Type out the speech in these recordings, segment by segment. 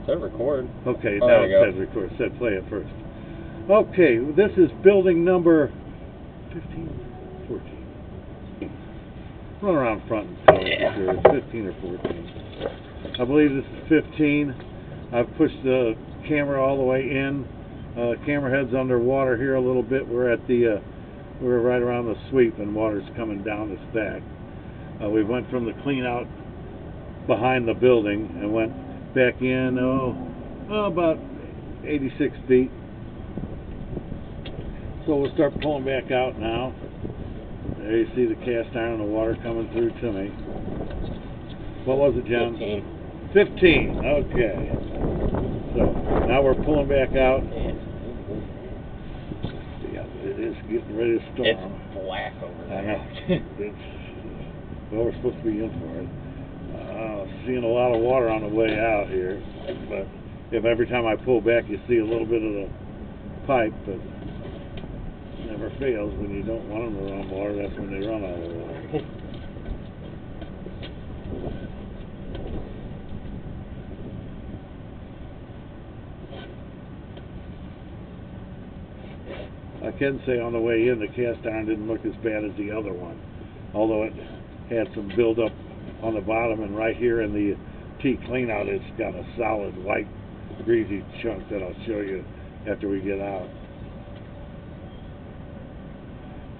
said record. Okay, oh, now it says record. It said play it first. Okay, this is building number 15, 14. Run around front and tell us if sure it's 15 or 14. I believe this is 15. I've pushed the camera all the way in. Camera head's underwater here a little bit. We're at the we're right around the sweep and water's coming down the stack. We went from the clean out behind the building and went back in about 86 feet. So we'll start pulling back out now. There you see the cast iron and the water coming through to me. What was it, John? 15. 15, okay. So now we're pulling back out. Yeah, it is getting ready to storm. It's black over there. I know. Well, we're supposed to be in for it. Seeing a lot of water on the way out here, but if every time I pull back you see a little bit of the pipe, but it never fails. When you don't want them to run water, that's when they run out of water. I can say on the way in the cast iron didn't look as bad as the other one, although it had some buildup on the bottom, and right here in the T clean out it's got a solid white greasy chunk that I'll show you after we get out.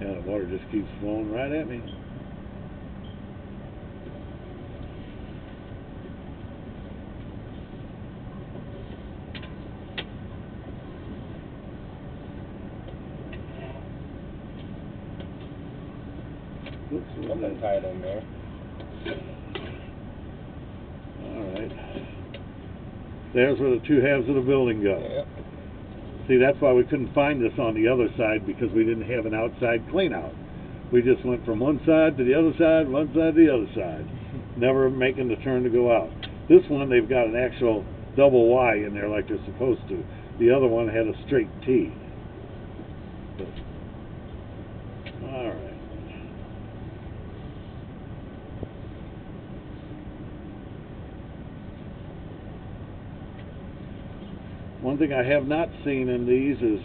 And the water just keeps flowing right at me. Something tied in there. Alright. There's where the two halves of the building go. Yep. See, that's why we couldn't find this on the other side, because we didn't have an outside clean out. We just went from one side to the other side, one side to the other side, never making the turn to go out. This one, they've got an actual double Y in there like they're supposed to. The other one had a straight T. Alright. One thing I have not seen in these is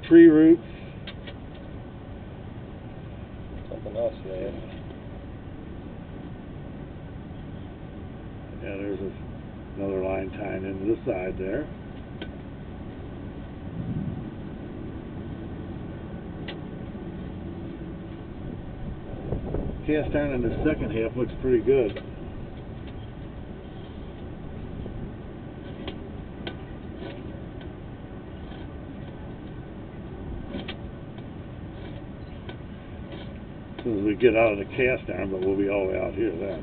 tree roots. Something else there. Yeah, there's another line tying into the side there. Cast iron in the second half looks pretty good. As soon as we get out of the cast iron, but we'll be all the way out here then.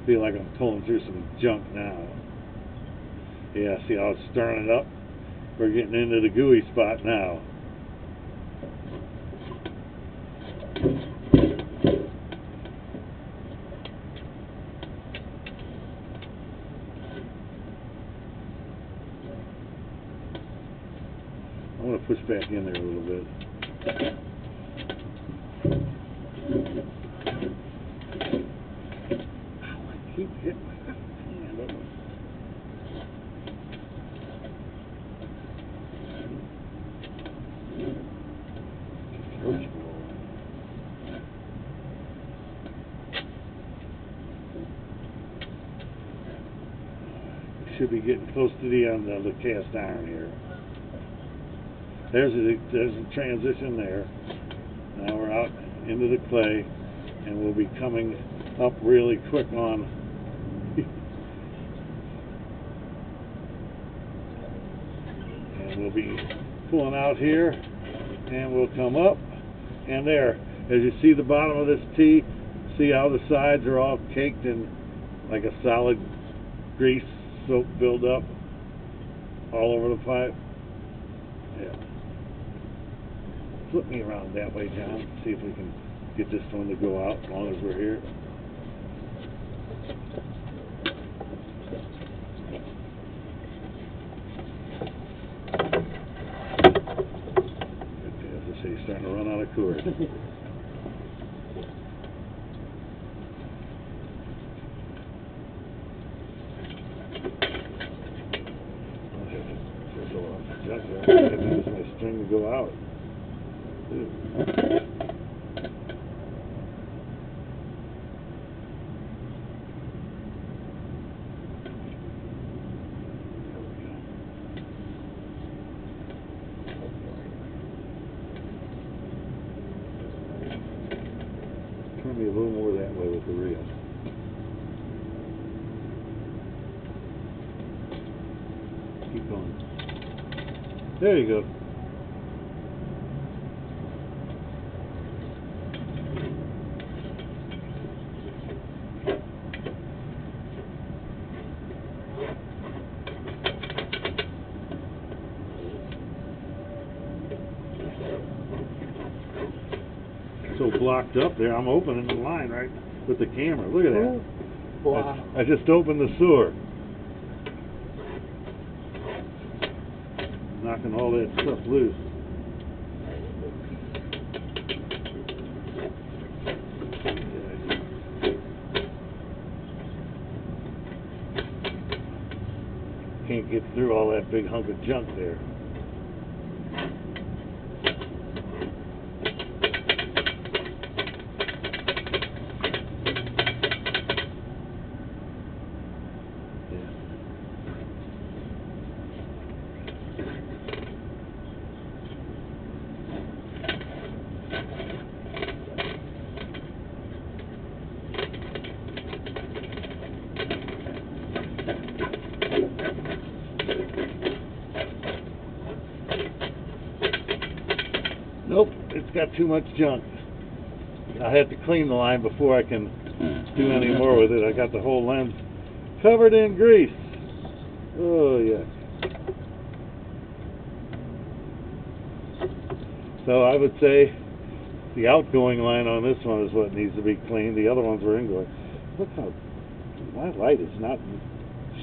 Feel like I'm pulling through some junk now. Yeah, see how it's stirring it up? We're getting into the gooey spot now. I'm going to push back in there a little bit. Ow, I keep hitting my hand. Should be getting close to the end of the cast iron here. There's a transition there. Now we're out into the clay, and we'll be coming up really quick on. And we'll be pulling out here, and we'll come up, and there. As you see the bottom of this T, see how the sides are all caked in like a solid grease soap buildup all over the pipe. Yeah. Flip me around that way, John. See if we can get this one to go out as long as we're here. Okay, as I say, he's starting to run out of cord. I have to use my string to go out. Ooh. Turn me a little more that way with the reel. Keep going. There you go. So blocked up there, I'm opening the line right with the camera. Look at that. Wow. I just opened the sewer. Knocking all that stuff loose. Can't get through all that big hunk of junk there. Nope, it's got too much junk. I have to clean the line before I can do any more with it. I got the whole lens covered in grease. Oh, yeah. So I would say the outgoing line on this one is what needs to be cleaned. The other ones were ingoing. Look how my light is not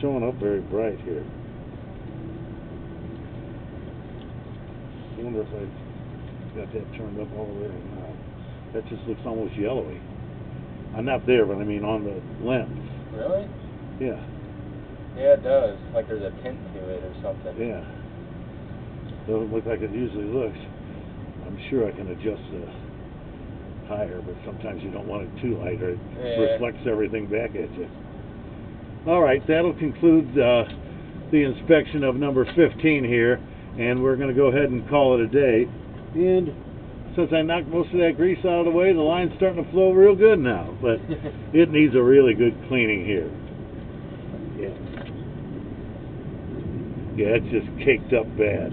showing up very bright here. I wonder if I got that turned up all the way or not. That just looks almost yellowy. I'm not there, but I mean on the lens. Really? Yeah. Yeah, it does. Like there's a tint to it or something. Yeah. Doesn't look like it usually looks. I'm sure I can adjust the higher, but sometimes you don't want it too light or it reflects everything back at you. Alright, that'll conclude the inspection of number 15 here, and we're going to go ahead and call it a day. And since I knocked most of that grease out of the way, the line's starting to flow real good now, but it needs a really good cleaning here. Yeah, it's just caked up bad.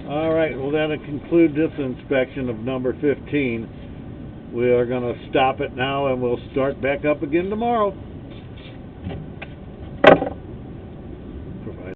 Alright, well that'll conclude this inspection of number 15. We are going to stop it now and we'll start back up again tomorrow.